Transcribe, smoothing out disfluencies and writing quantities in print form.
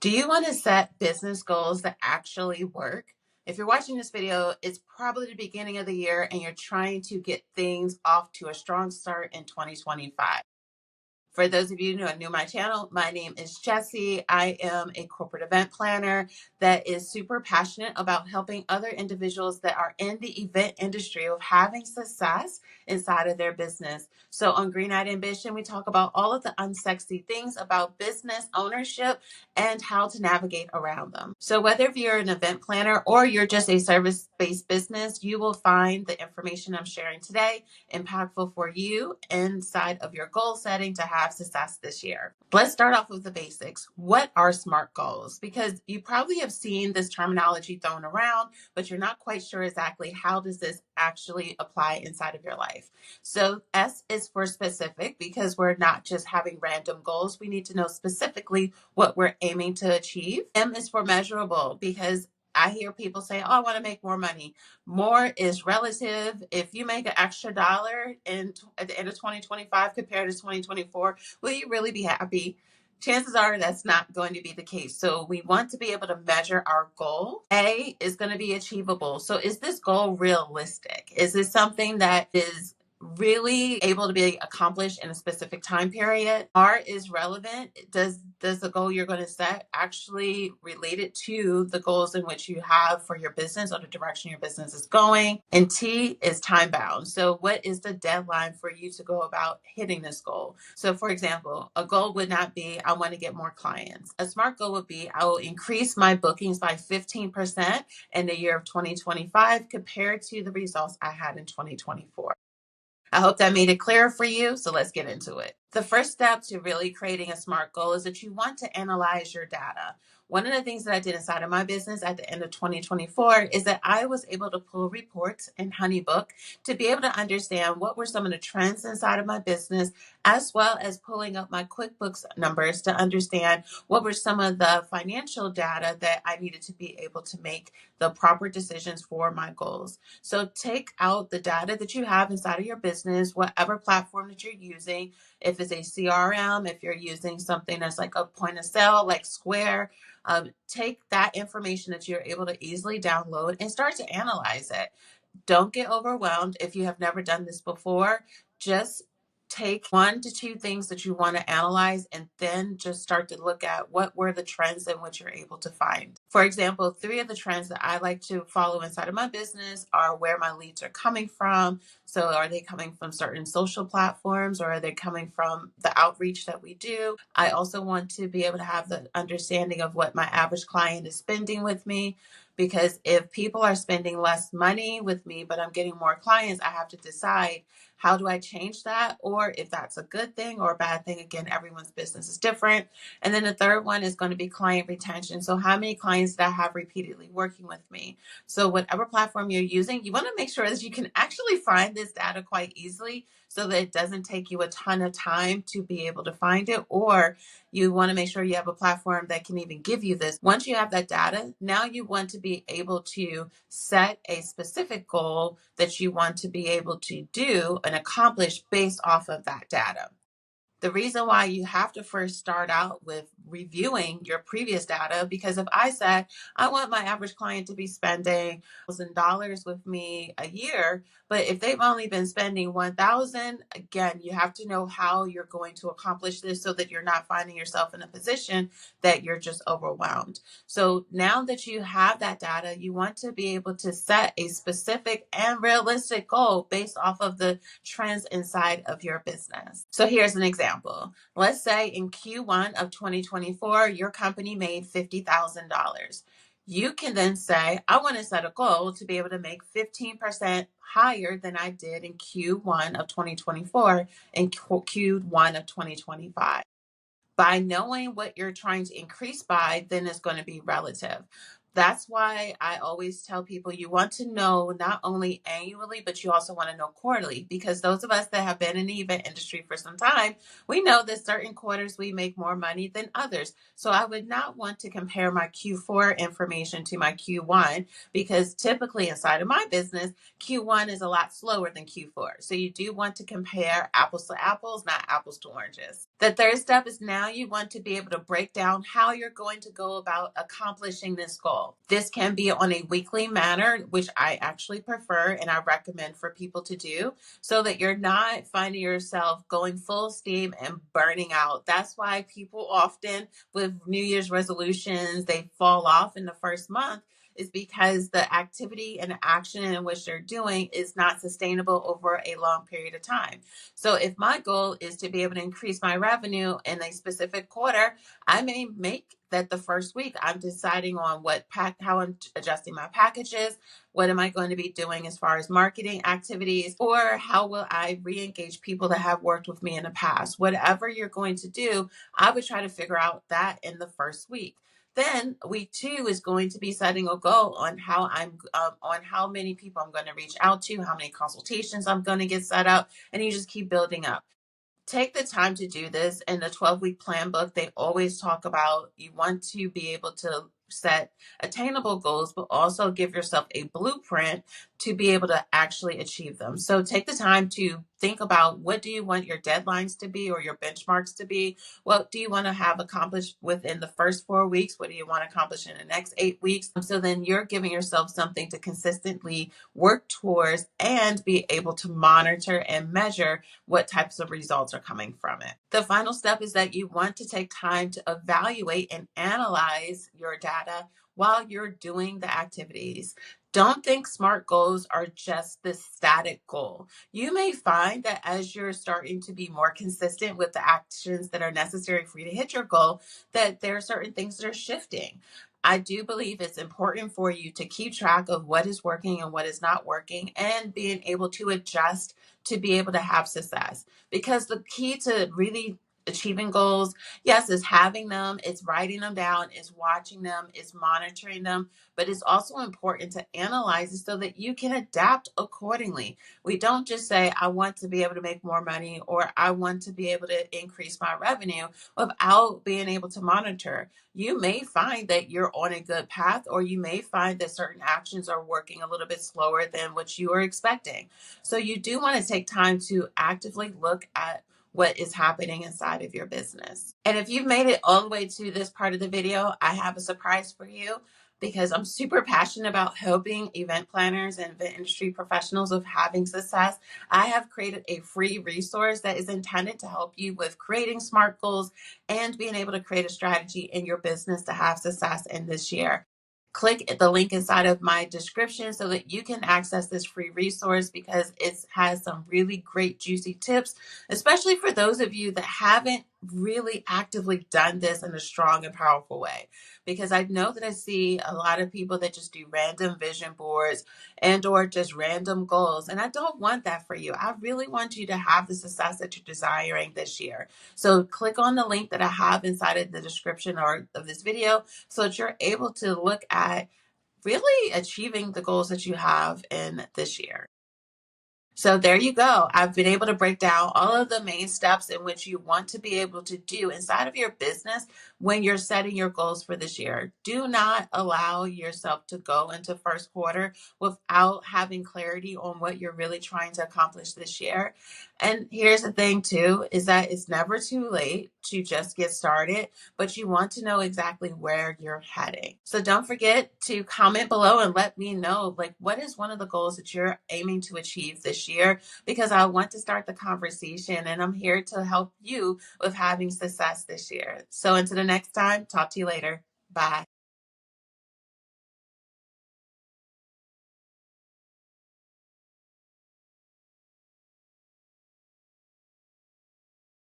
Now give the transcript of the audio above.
Do you want to set business goals that actually work? If you're watching this video, it's probably the beginning of the year and you're trying to get things off to a strong start in 2025. For those of you who are new to my channel, my name is Jessie. I am a corporate event planner that is super passionate about helping other individuals that are in the event industry of having success inside of their business. So on Green Eyed Ambition, we talk about all of the unsexy things about business ownership and how to navigate around them. So whether if you're an event planner or you're just a service-based business, you will find the information I'm sharing today impactful for you inside of your goal setting to have success this year. Let's start off with the basics. What are SMART goals? Because you probably have seen this terminology thrown around, but you're not quite sure exactly how does this actually apply inside of your life. So S is for specific because we're not just having random goals. We need to know specifically what we're aiming to achieve. M is for measurable because I hear people say, oh, I want to make more money. More is relative. If you make an extra dollar at the end of 2025 compared to 2024, will you really be happy? Chances are that's not going to be the case. So we want to be able to measure our goal. A is going to be achievable. So is this goal realistic? Is this something that is really able to be accomplished in a specific time period? R is relevant. Does the goal you're going to set actually related to the goals in which you have for your business or the direction your business is going? And T is time bound. So what is the deadline for you to go about hitting this goal? So for example, a goal would not be, I want to get more clients. A SMART goal would be, I will increase my bookings by 15% in the year of 2025 compared to the results I had in 2024. I hope that made it clearer for you, so let's get into it. The first step to really creating a SMART goal is that you want to analyze your data. One of the things that I did inside of my business at the end of 2024 is that I was able to pull reports in HoneyBook to be able to understand what were some of the trends inside of my business, as well as pulling up my QuickBooks numbers to understand what were some of the financial data that I needed to be able to make the proper decisions for my goals. So take out the data that you have inside of your business, whatever platform that you're using. If it's a CRM, if you're using something that's like a point of sale, like Square, take that information that you're able to easily download and start to analyze it. Don't get overwhelmed if you have never done this before. Just take 1 to 2 things that you want to analyze and then just start to look at what were the trends in which you're able to find. For example, 3 of the trends that I like to follow inside of my business are where my leads are coming from. So are they coming from certain social platforms or are they coming from the outreach that we do? I also want to be able to have the understanding of what my average client is spending with me. Because if people are spending less money with me, but I'm getting more clients, I have to decide how do I change that, or if that's a good thing or a bad thing. Again, everyone's business is different. And then the third one is going to be client retention. So how many clients that I have repeatedly working with me? So whatever platform you're using, you want to make sure that you can actually find this data quite easily so that it doesn't take you a ton of time to be able to find it, or you want to make sure you have a platform that can even give you this. Once you have that data, now you want to be able to set a specific goal that you want to be able to do and accomplish based off of that data. The reason why you have to first start out with reviewing your previous data, because if I said, I want my average client to be spending $1,000 with me a year, but if they've only been spending 1,000, again, you have to know how you're going to accomplish this so that you're not finding yourself in a position that you're just overwhelmed. So now that you have that data, you want to be able to set a specific and realistic goal based off of the trends inside of your business. So here's an example. Let's say in Q1 of 2024, your company made $50,000. You can then say, I want to set a goal to be able to make 15% higher than I did in Q1 of 2024 and Q1 of 2025. By knowing what you're trying to increase by, then it's going to be relative. That's why I always tell people you want to know not only annually, but you also want to know quarterly. Because those of us that have been in the event industry for some time, we know that certain quarters we make more money than others. So I would not want to compare my Q4 information to my Q1 because typically inside of my business, Q1 is a lot slower than Q4. So you do want to compare apples to apples, not apples to oranges. The third step is now you want to be able to break down how you're going to go about accomplishing this goal. This can be on a weekly manner, which I actually prefer and I recommend for people to do so that you're not finding yourself going full steam and burning out. That's why people often with New Year's resolutions, they fall off in the first month is because the activity and action in which they're doing is not sustainable over a long period of time. So if my goal is to be able to increase my revenue in a specific quarter, I may make that the first week I'm deciding on how I'm adjusting my packages, what am I going to be doing as far as marketing activities, or how will I re-engage people that have worked with me in the past. Whatever you're going to do, I would try to figure out that in the first week. Then week 2 is going to be setting a goal on how many people I'm going to reach out to, how many consultations I'm going to get set up, and you just keep building up. Take the time to do this. In the 12-week plan book, they always talk about you want to be able to set attainable goals, but also give yourself a blueprint to be able to actually achieve them. So take the time to think about what do you want your deadlines to be or your benchmarks to be? What do you want to have accomplished within the first 4 weeks? What do you want to accomplish in the next 8 weeks? So then you're giving yourself something to consistently work towards and be able to monitor and measure what types of results are coming from it. The final step is that you want to take time to evaluate and analyze your data while you're doing the activities. Don't think SMART goals are just this static goal. You may find that as you're starting to be more consistent with the actions that are necessary for you to hit your goal, that there are certain things that are shifting. I do believe it's important for you to keep track of what is working and what is not working and being able to adjust to be able to have success. Because the key to really achieving goals, yes, is having them, it's writing them down, it's watching them, it's monitoring them, but it's also important to analyze it so that you can adapt accordingly. We don't just say, I want to be able to make more money or I want to be able to increase my revenue without being able to monitor. You may find that you're on a good path, or you may find that certain actions are working a little bit slower than what you were expecting. So you do want to take time to actively look at what is happening inside of your business. And if you've made it all the way to this part of the video, I have a surprise for you because I'm super passionate about helping event planners and event industry professionals with having success. I have created a free resource that is intended to help you with creating SMART goals and being able to create a strategy in your business to have success in this year. Click the link inside of my description so that you can access this free resource because it has some really great juicy tips, especially for those of you that haven't really actively done this in a strong and powerful way. Because I know that I see a lot of people that just do random vision boards and or just random goals. And I don't want that for you. I really want you to have the success that you're desiring this year. So click on the link that I have inside of the description or of this video so that you're able to look at really achieving the goals that you have in this year. So there you go. I've been able to break down all of the main steps in which you want to be able to do inside of your business when you're setting your goals for this year. Do not allow yourself to go into first quarter without having clarity on what you're really trying to accomplish this year. And here's the thing too, is that it's never too late to just get started, but you want to know exactly where you're heading. So don't forget to comment below and let me know, like, what is one of the goals that you're aiming to achieve this year? Because I want to start the conversation and I'm here to help you with having success this year. So until the next time, talk to you later. Bye.